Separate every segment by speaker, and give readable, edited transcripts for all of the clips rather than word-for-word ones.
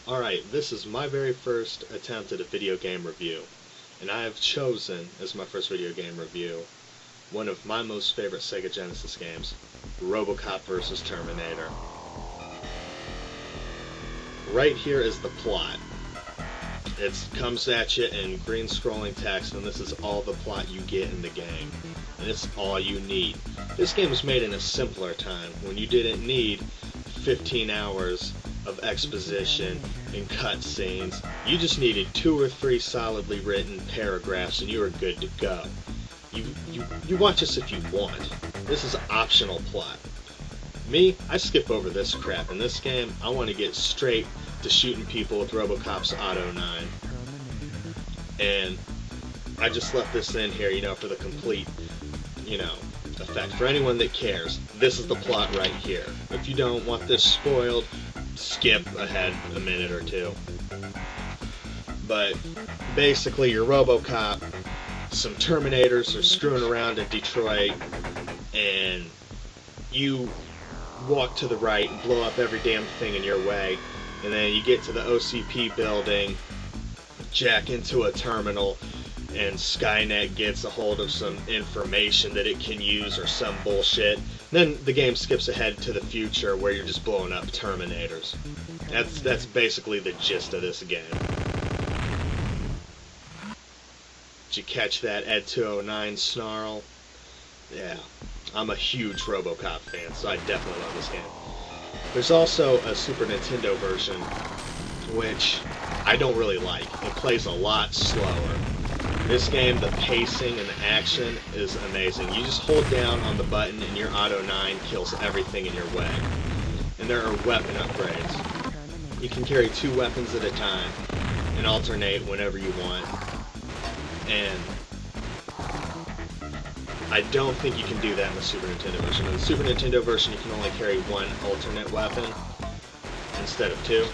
Speaker 1: Alright, this is my very first attempt at a video game review, and I have chosen, as my first video game review, one of my most favorite Sega Genesis games, Robocop vs. Terminator. Right here is the plot. It comes at you in green scrolling text, and this is all the plot you get in the game. And it's all you need. This game was made in a simpler time, when you didn't need 15 hours of exposition and cutscenes. You just needed 2 or 3 solidly written paragraphs and you were good to go. You watch this if you want. This is an optional plot. Me, I skip over this crap. In this game, I want to get straight to shooting people with Robocop's Auto 9. And I just left this in here, for the complete, effect. For anyone that cares, this is the plot right here. If you don't want this spoiled, skip ahead a minute or two. But basically, you're Robocop, some Terminators are screwing around in Detroit, and you walk to the right and blow up every damn thing in your way, and then you get to the OCP building, jack into a terminal, and Skynet gets a hold of some information that it can use or some bullshit. Then the game skips ahead to the future where you're just blowing up Terminators. That's basically the gist of this game. Did you catch that Ed 209 snarl? Yeah, I'm a huge Robocop fan, so I definitely love this game. There's also a Super Nintendo version, which I don't really like. It plays a lot slower. This game, the pacing and the action is amazing. You just hold down on the button and your Auto 9 kills everything in your way. And there are weapon upgrades. You can carry 2 weapons at a time and alternate whenever you want. And I don't think you can do that in the Super Nintendo version. In the Super Nintendo version, you can only carry 1 alternate weapon instead of 2.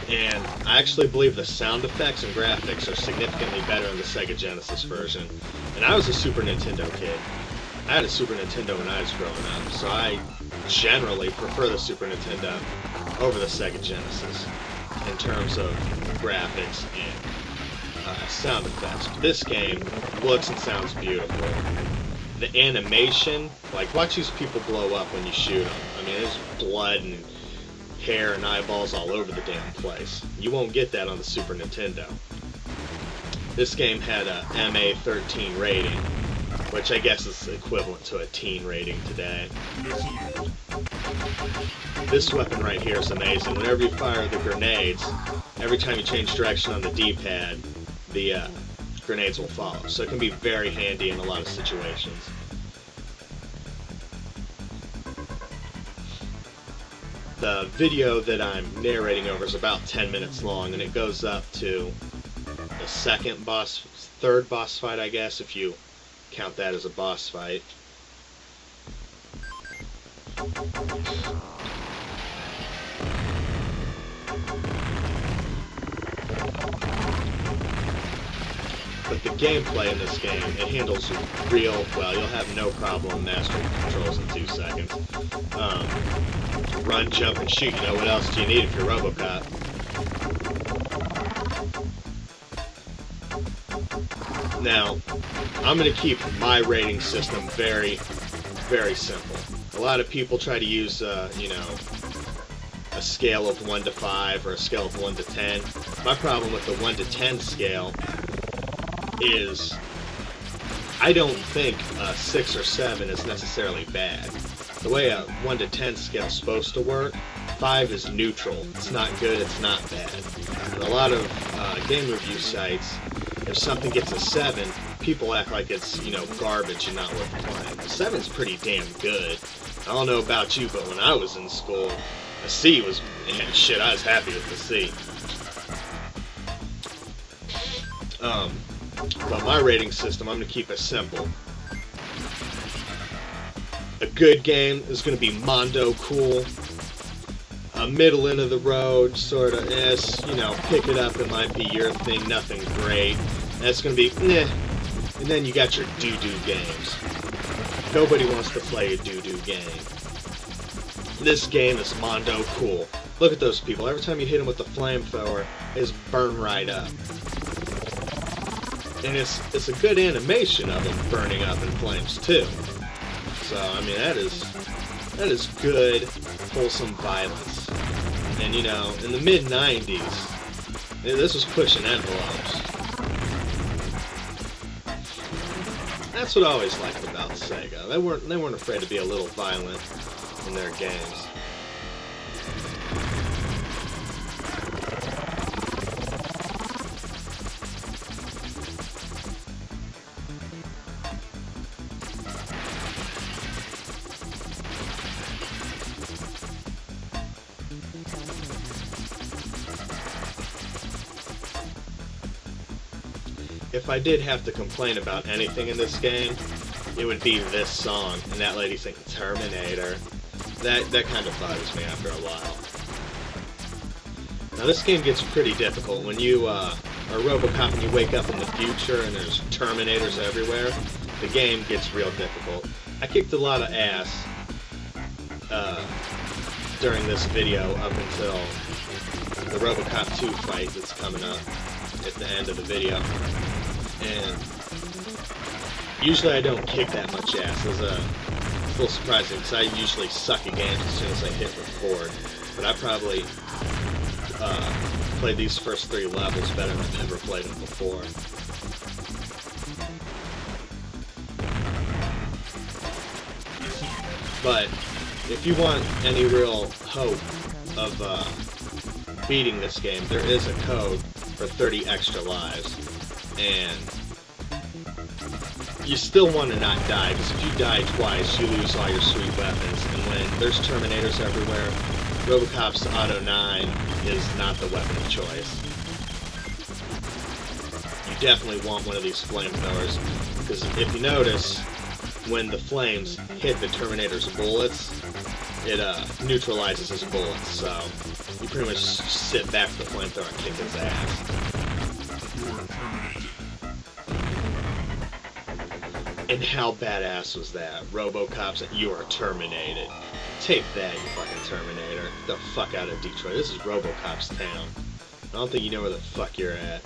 Speaker 1: And I actually believe the sound effects and graphics are significantly better in the Sega Genesis version. And I was a Super Nintendo kid. I had a Super Nintendo when I was growing up, so I generally prefer the Super Nintendo over the Sega Genesis in terms of graphics and sound effects. This game looks and sounds beautiful. The animation, watch these people blow up when you shoot them. I mean, there's blood and hair and eyeballs all over the damn place. You won't get that on the Super Nintendo. This game had a MA13 rating, which I guess is equivalent to a teen rating today. This weapon right here is amazing. Whenever you fire the grenades, every time you change direction on the D-pad, the grenades will follow. So it can be very handy in a lot of situations. The video that I'm narrating over is about 10 minutes long, and it goes up to the third boss fight, I guess, if you count that as a boss fight. But the gameplay in this game, it handles real well. You'll have no problem mastering the controls in 2 seconds. Run, jump, and shoot. What else do you need if you're Robocop? Now, I'm going to keep my rating system very, very simple. A lot of people try to use, a scale of 1 to 5 or a scale of 1 to 10. My problem with the 1 to 10 scale is I don't think a 6 or 7 is necessarily bad. The way a 1 to 10 scale is supposed to work, 5 is neutral. It's not good, it's not bad. And a lot of game review sites, if something gets a 7, people act like it's, garbage and not worth playing. A 7's pretty damn good. I don't know about you, but when I was in school, a C was, shit, I was happy with the C. But my rating system, I'm going to keep it simple. A good game is going to be Mondo Cool. A middle end of the road, sort of, pick it up, it might be your thing, nothing great. That's going to be, meh. And then you got your doo-doo games. Nobody wants to play a doo-doo game. This game is Mondo Cool. Look at those people. Every time you hit them with the flamethrower, they just burn right up. And it's a good animation of them burning up in flames too. So I mean that is good, wholesome violence. And you know, in the mid-90s, this was pushing envelopes. That's what I always liked about Sega. They weren't afraid to be a little violent in their games. If I did have to complain about anything in this game, it would be this song, and that lady singing Terminator. That kind of bothers me after a while. Now this game gets pretty difficult when you are Robocop and you wake up in the future and there's Terminators everywhere. The game gets real difficult. I kicked a lot of ass during this video up until the Robocop 2 fight that's coming up at the end of the video. And usually I don't kick that much ass. It's a little surprising because I usually suck at games as soon as I hit record. But I probably played these first 3 levels better than I've ever played them before. But if you want any real hope of beating this game, there is a code for 30 extra lives. And you still want to not die, because if you die twice, you lose all your sweet weapons. And when there's Terminators everywhere, Robocop's Auto 9 is not the weapon of choice. You definitely want one of these flamethrowers, because if you notice, when the flames hit the Terminator's bullets, it neutralizes his bullets, so you pretty much sit back with the flamethrower and kick his ass. And how badass was that? Robocop's you are terminated. Take that, you fucking Terminator. Get the fuck out of Detroit. This is Robocop's town. I don't think you know where the fuck you're at.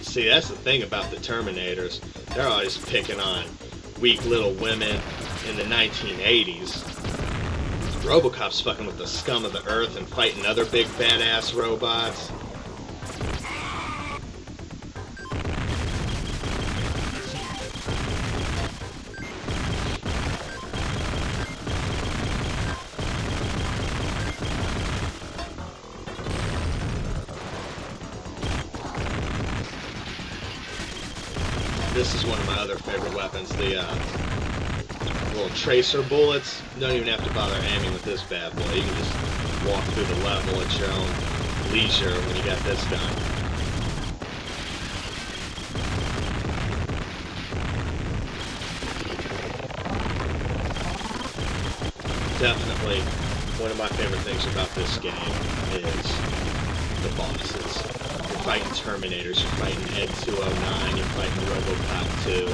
Speaker 1: See, that's the thing about the Terminators. They're always picking on weak little women in the 1980s. Robocop's fucking with the scum of the earth and fighting other big badass robots. This is one of my other favorite weapons, the little tracer bullets. You don't even have to bother aiming with this bad boy. You can just walk through the level at your own leisure when you got this gun. Definitely one of my favorite things about this game is the bosses. You're fighting Terminators, you're fighting Ed 209, you're fighting Robocop 2.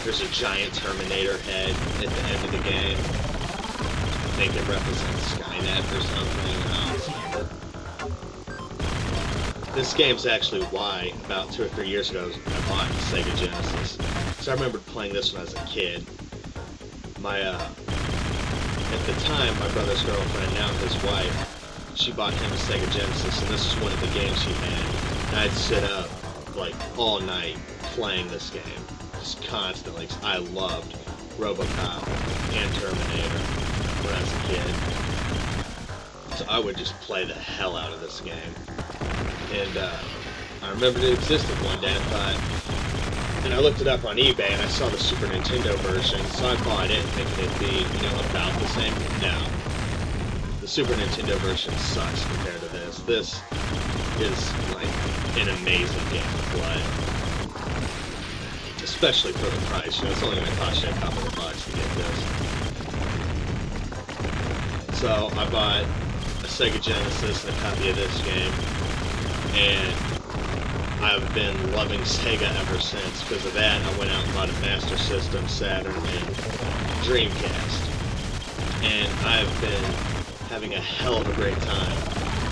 Speaker 1: There's a giant Terminator head at the end of the game. I think it represents Skynet or something. This game's actually why, about 2 or 3 years ago, I bought the Sega Genesis. So I remember playing this when I was a kid. At the time, my brother's girlfriend, now his wife, she bought him a Sega Genesis, and this is one of the games he had. And I'd sit up, like, all night playing this game. Just constantly, 'cause I loved Robocop and Terminator when I was a kid. So I would just play the hell out of this game. And I remembered it existed one day, and I looked it up on eBay, and I saw the Super Nintendo version, so I bought it thinking it'd be, about the same. No. The Super Nintendo version sucks compared to this. This is, like, an amazing game to play. Especially for the price, it's only going to cost you a couple of bucks to get this. So I bought a Sega Genesis and a copy of this game, and I've been loving Sega ever since. Because of that, I went out and bought a Master System, Saturn, and Dreamcast. And I've been having a hell of a great time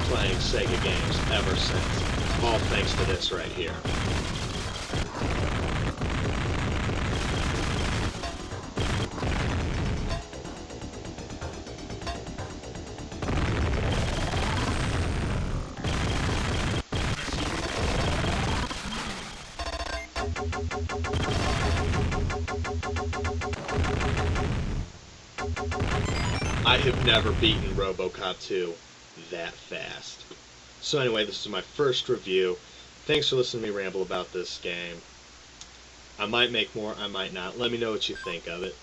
Speaker 1: playing Sega games ever since. All thanks to this right here. I have never beaten Robocop 2 that fast. So anyway, this is my first review. Thanks for listening to me ramble about this game. I might make more, I might not. Let me know what you think of it.